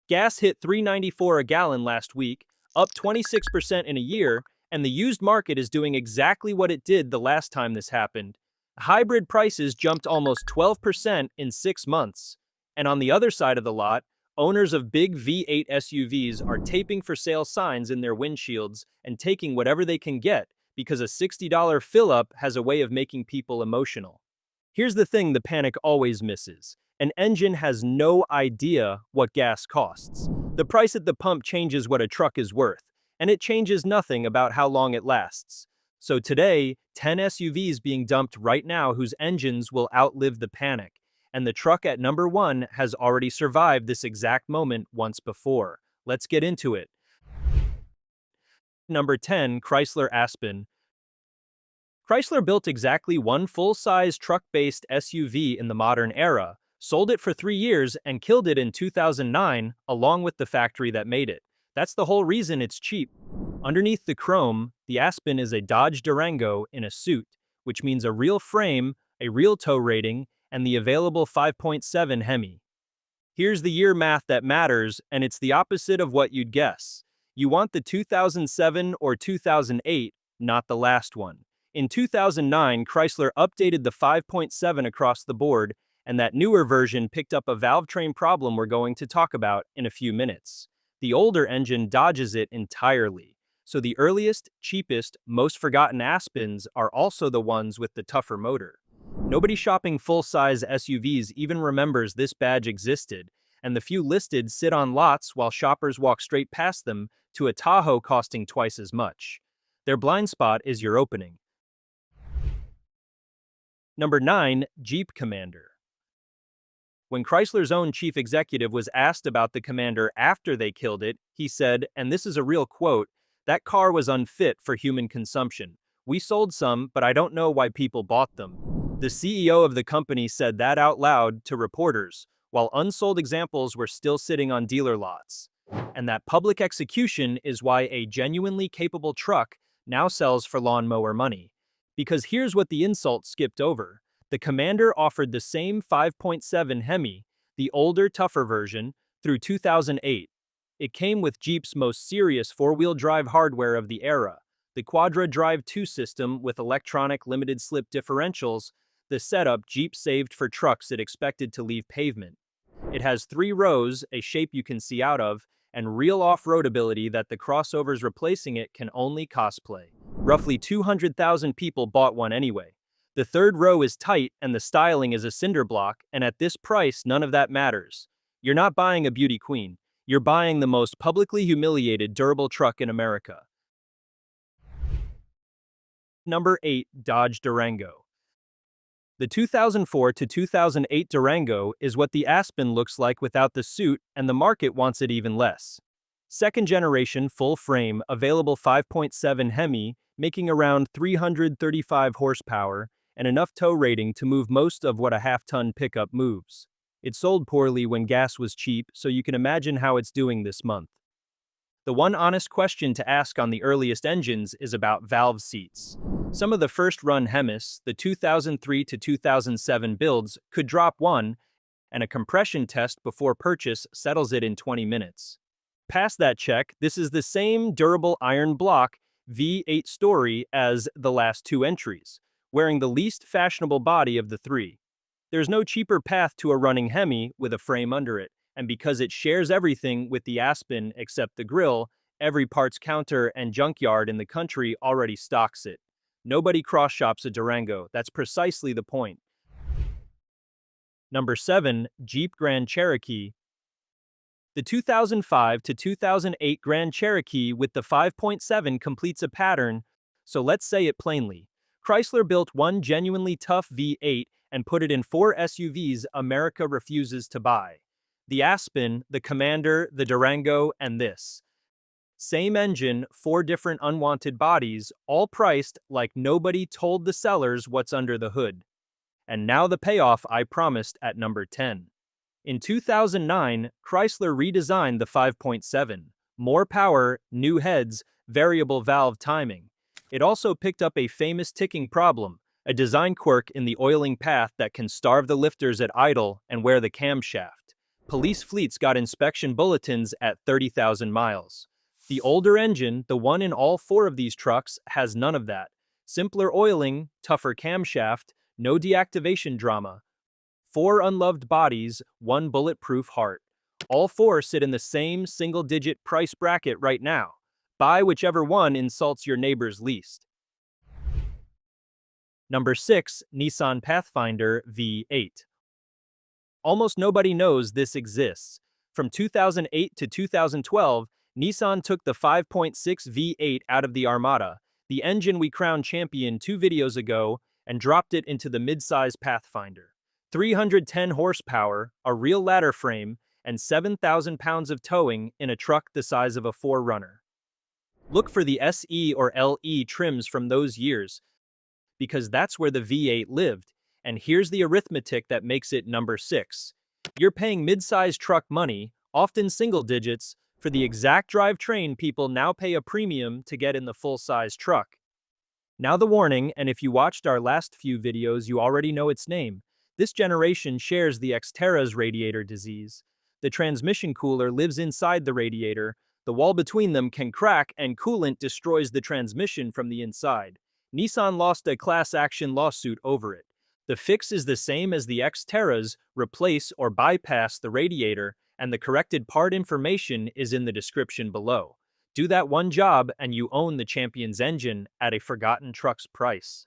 Gas hit $3.94 a gallon last week, up 26% in a year, and the used market is doing exactly what it did the last time this happened. Hybrid prices jumped almost 12% in 6 months. And on the other side of the lot, owners of big V8 SUVs are taping for sale signs in their windshields and taking whatever they can get because a $60 fill-up has a way of making people emotional. Here's the thing the panic always misses. An engine has no idea what gas costs. The price at the pump changes what a truck is worth, and it changes nothing about how long it lasts. So today, 10 SUVs being dumped right now whose engines will outlive the panic, and the truck at number 1 has already survived this exact moment once before. Let's get into it. Number 10, Chrysler Aspen. Chrysler built exactly one full-size truck-based SUV in the modern era, sold it for 3 years, and killed it in 2009, along with the factory that made it. That's the whole reason it's cheap. Underneath the chrome, the Aspen is a Dodge Durango in a suit, which means a real frame, a real tow rating, and the available 5.7 Hemi. Here's the year math that matters, and it's the opposite of what you'd guess. You want the 2007 or 2008, not the last one. In 2009, Chrysler updated the 5.7 across the board, and that newer version picked up a valve train problem we're going to talk about in a few minutes. The older engine dodges it entirely, so the earliest, cheapest, most forgotten Aspens are also the ones with the tougher motor. Nobody shopping full-size SUVs even remembers this badge existed, and the few listed sit on lots while shoppers walk straight past them to a Tahoe costing twice as much. Their blind spot is your opening. Number 9, Jeep Commander. When Chrysler's own chief executive was asked about the Commander after they killed it, he said, and this is a real quote, "That car was unfit for human consumption. We sold some, but I don't know why people bought them." The CEO of the company said that out loud to reporters, while unsold examples were still sitting on dealer lots. And that public execution is why a genuinely capable truck now sells for lawnmower money. Because here's what the insult skipped over. The Commander offered the same 5.7 Hemi, the older, tougher version, through 2008. It came with Jeep's most serious four-wheel drive hardware of the era, the Quadra Drive 2 system with electronic limited-slip differentials, the setup Jeep saved for trucks it expected to leave pavement. It has 3 rows, a shape you can see out of, and real off-road ability that the crossovers replacing it can only cosplay. Roughly 200,000 people bought one anyway. The 3rd row is tight and the styling is a cinder block, and at this price, none of that matters. You're not buying a beauty queen. You're buying the most publicly humiliated durable truck in America. Number 8, Dodge Durango. The 2004 to 2008 Durango is what the Aspen looks like without the suit, and the market wants it even less. 2nd generation full frame, available 5.7 Hemi, making around 335 horsepower, and enough tow rating to move most of what a half-ton pickup moves. It sold poorly when gas was cheap, so you can imagine how it's doing this month. The one honest question to ask on the earliest engines is about valve seats. Some of the first-run Hemis, the 2003 to 2007 builds, could drop one, and a compression test before purchase settles it in 20 minutes. Past that check, this is the same durable iron block V8 story as the last 2 entries, wearing the least fashionable body of the 3. There's no cheaper path to a running Hemi with a frame under it, and because it shares everything with the Aspen except the grille, every parts counter and junkyard in the country already stocks it. Nobody cross-shops a Durango. That's precisely the point. Number 7, Jeep Grand Cherokee. The 2005 to 2008 Grand Cherokee with the 5.7 completes a pattern, so let's say it plainly. Chrysler built one genuinely tough V8 and put it in 4 SUVs America refuses to buy. The Aspen, the Commander, the Durango, and this. Same engine, 4 different unwanted bodies, all priced like nobody told the sellers what's under the hood. And now the payoff I promised at number 10. In 2009, Chrysler redesigned the 5.7. More power, new heads, variable valve timing. It also picked up a famous ticking problem, a design quirk in the oiling path that can starve the lifters at idle and wear the camshaft. Police fleets got inspection bulletins at 30,000 miles. The older engine, the one in all four of these trucks, has none of that. Simpler oiling, tougher camshaft, no deactivation drama. 4 unloved bodies, 1 bulletproof heart. All 4 sit in the same single-digit price bracket right now. Buy whichever one insults your neighbors least. Number 6, Nissan Pathfinder V8. Almost nobody knows this exists. From 2008 to 2012, Nissan took the 5.6 V8 out of the Armada, the engine we crowned champion 2 videos ago, and dropped it into the midsize Pathfinder. 310 horsepower, a real ladder frame, and 7,000 pounds of towing in a truck the size of a 4Runner. Look for the SE or LE trims from those years, because that's where the V8 lived, and here's the arithmetic that makes it number 6. You're paying mid-size truck money, often single digits, for the exact drivetrain people now pay a premium to get in the full-size truck. Now the warning, and if you watched our last few videos you already know its name. This generation shares the Xterra's radiator disease. The transmission cooler lives inside the radiator, the wall between them can crack, and coolant destroys the transmission from the inside. Nissan lost a class action lawsuit over it. The fix is the same as the Xterra's: replace or bypass the radiator, and the corrected part information is in the description below. Do that one job and you own the champion's engine at a forgotten truck's price.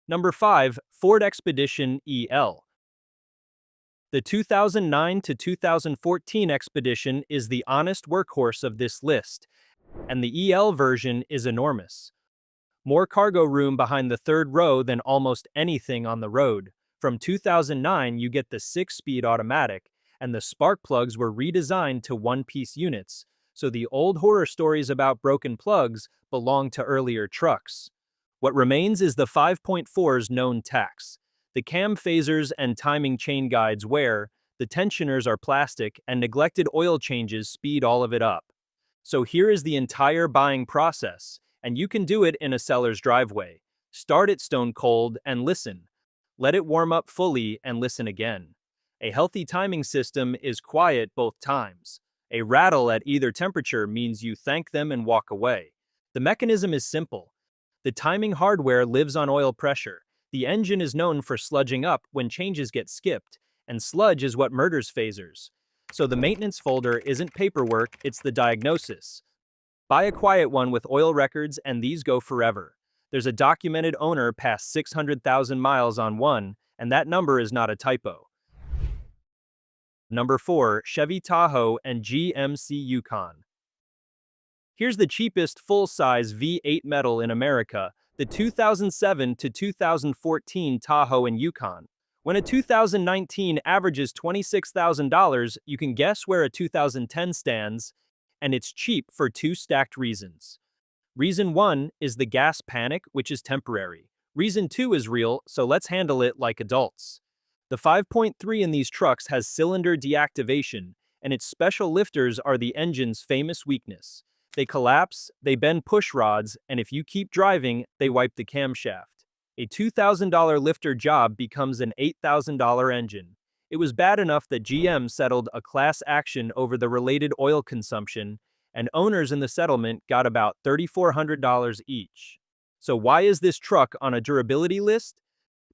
Number 5, Ford Expedition EL. The 2009 to 2014 Expedition is the honest workhorse of this list, and the EL version is enormous. More cargo room behind the third row than almost anything on the road. From 2009, you get the 6-speed automatic, and the spark plugs were redesigned to one-piece units, so the old horror stories about broken plugs belong to earlier trucks. What remains is the 5.4's known tax. The cam phasers and timing chain guides wear, the tensioners are plastic, and neglected oil changes speed all of it up. So here is the entire buying process, and you can do it in a seller's driveway. Start it stone cold and listen. Let it warm up fully and listen again. A healthy timing system is quiet both times. A rattle at either temperature means you thank them and walk away. The mechanism is simple. The timing hardware lives on oil pressure. The engine is known for sludging up when changes get skipped, and sludge is what murders phasers. So the maintenance folder isn't paperwork, it's the diagnosis. Buy a quiet one with oil records and these go forever. There's a documented owner past 600,000 miles on one, and that number is not a typo. Number 4, Chevy Tahoe and GMC Yukon. Here's the cheapest full-size V8 metal in America, the 2007 to 2014 Tahoe and Yukon. When a 2019 averages $26,000, you can guess where a 2010 stands, and it's cheap for 2 stacked reasons. Reason 1 is the gas panic, which is temporary. Reason 2 is real, so let's handle it like adults. The 5.3 in these trucks has cylinder deactivation, and its special lifters are the engine's famous weakness. They collapse, they bend push rods, and if you keep driving, they wipe the camshaft. A $2,000 lifter job becomes an $8,000 engine. It was bad enough that GM settled a class action over the related oil consumption, and owners in the settlement got about $3,400 each. So why is this truck on a durability list?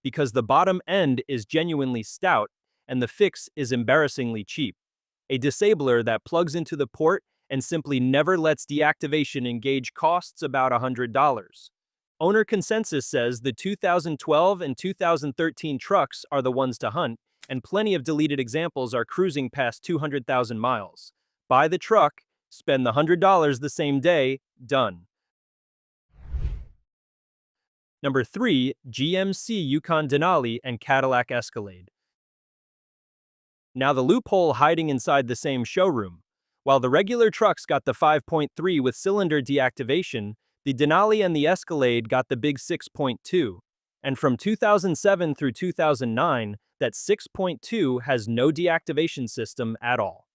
Because the bottom end is genuinely stout, and the fix is embarrassingly cheap. A disabler that plugs into the port and simply never lets deactivation engage costs about $100. Owner consensus says the 2012 and 2013 trucks are the ones to hunt, and plenty of deleted examples are cruising past 200,000 miles. Buy the truck, spend the $100 the same day, done. Number 3, GMC Yukon Denali and Cadillac Escalade. Now the loophole hiding inside the same showroom. While the regular trucks got the 5.3 with cylinder deactivation, the Denali and the Escalade got the big 6.2. And from 2007 through 2009, that 6.2 has no deactivation system at all.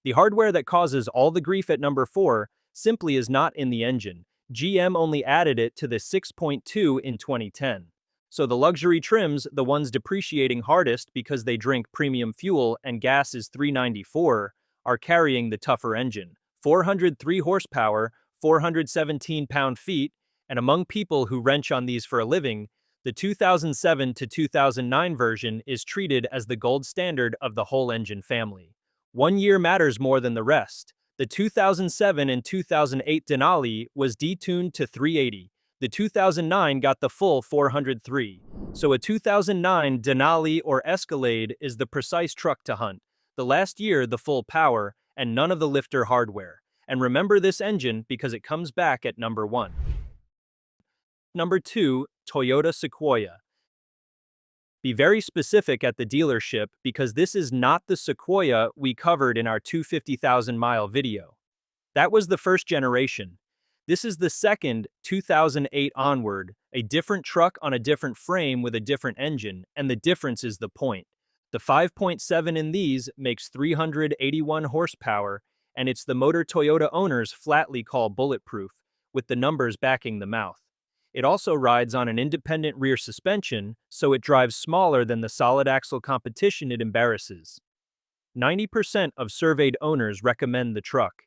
The hardware that causes all the grief at number 4 simply is not in the engine. GM only added it to the 6.2 in 2010. So the luxury trims, the ones depreciating hardest because they drink premium fuel and gas is $394, are carrying the tougher engine. 403 horsepower, 417 pound-feet, and among people who wrench on these for a living, the 2007 to 2009 version is treated as the gold standard of the whole engine family. 1 year matters more than the rest. The 2007 and 2008 Denali was detuned to 380. The 2009 got the full 403. So a 2009 Denali or Escalade is the precise truck to hunt. The last year, the full power, and none of the lifter hardware. And remember this engine because it comes back at number 1. Number 2, Toyota Sequoia. Be very specific at the dealership because this is not the Sequoia we covered in our 250,000-mile video. That was the first generation. This is the second, 2008 onward, a different truck on a different frame with a different engine, and the difference is the point. The 5.7 in these makes 381 horsepower, and it's the motor Toyota owners flatly call bulletproof, with the numbers backing the mouth. It also rides on an independent rear suspension, so it drives smaller than the solid axle competition it embarrasses. 90% of surveyed owners recommend the truck.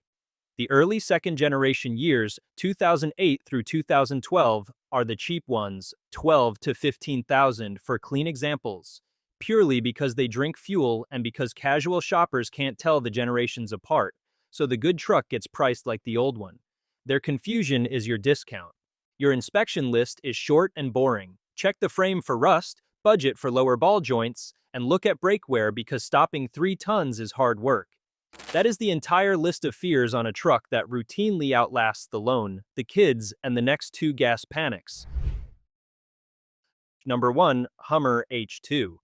The early second-generation years, 2008 through 2012, are the cheap ones, 12 to 15,000 for clean examples, purely because they drink fuel and because casual shoppers can't tell the generations apart, so the good truck gets priced like the old one. Their confusion is your discount. Your inspection list is short and boring. Check the frame for rust, budget for lower ball joints, and look at brake wear because stopping 3 tons is hard work. That is the entire list of fears on a truck that routinely outlasts the loan, the kids, and the next 2 gas panics. Number 1, Hummer H2.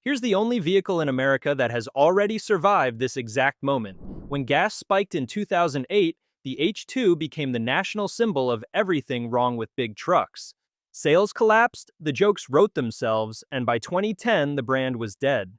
Here's the only vehicle in America that has already survived this exact moment. When gas spiked in 2008, the H2 became the national symbol of everything wrong with big trucks. Sales collapsed, the jokes wrote themselves, and by 2010, the brand was dead.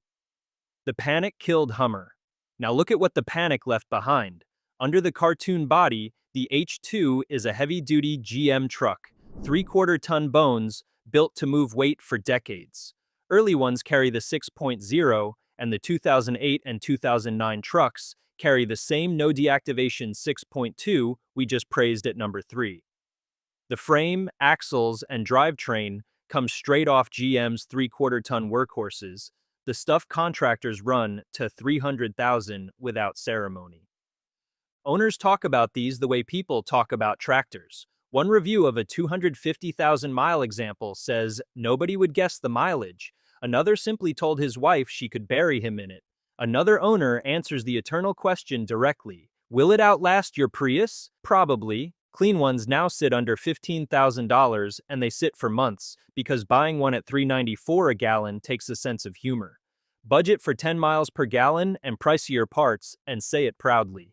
The panic killed Hummer. Now look at what the panic left behind. Under the cartoon body, the H2 is a heavy-duty GM truck, 3/4-ton bones, built to move weight for decades. Early ones carry the 6.0, and the 2008 and 2009 trucks carry the same no deactivation 6.2 we just praised at number 3. The frame, axles, and drivetrain come straight off GM's 3/4-ton workhorses, the stuff contractors run to 300,000 without ceremony. Owners talk about these the way people talk about tractors. One review of a 250,000-mile example says nobody would guess the mileage. Another simply told his wife she could bury him in it. Another owner answers the eternal question directly. Will it outlast your Prius? Probably. Clean ones now sit under $15,000 and they sit for months because buying one at $3.94 a gallon takes a sense of humor. Budget for 10 miles per gallon and pricier parts and say it proudly.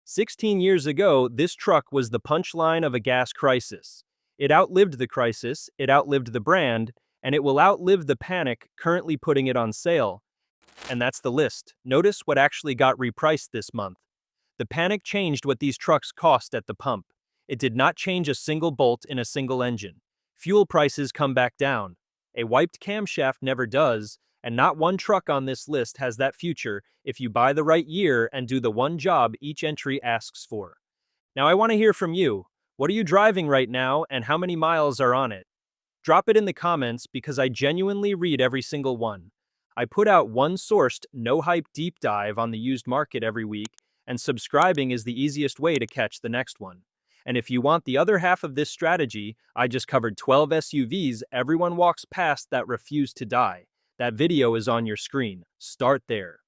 16 years ago, this truck was the punchline of a gas crisis. It outlived the crisis, it outlived the brand, and it will outlive the panic currently putting it on sale. And that's the list. Notice what actually got repriced this month. The panic changed what these trucks cost at the pump. It did not change a single bolt in a single engine. Fuel prices come back down. A wiped camshaft never does, and not one truck on this list has that future if you buy the right year and do the one job each entry asks for. Now I want to hear from you. What are you driving right now and how many miles are on it? Drop it in the comments because I genuinely read every single one. I put out one sourced, no-hype deep dive on the used market every week, and subscribing is the easiest way to catch the next one. And if you want the other half of this strategy, I just covered 12 SUVs everyone walks past that refuse to die. That video is on your screen. Start there.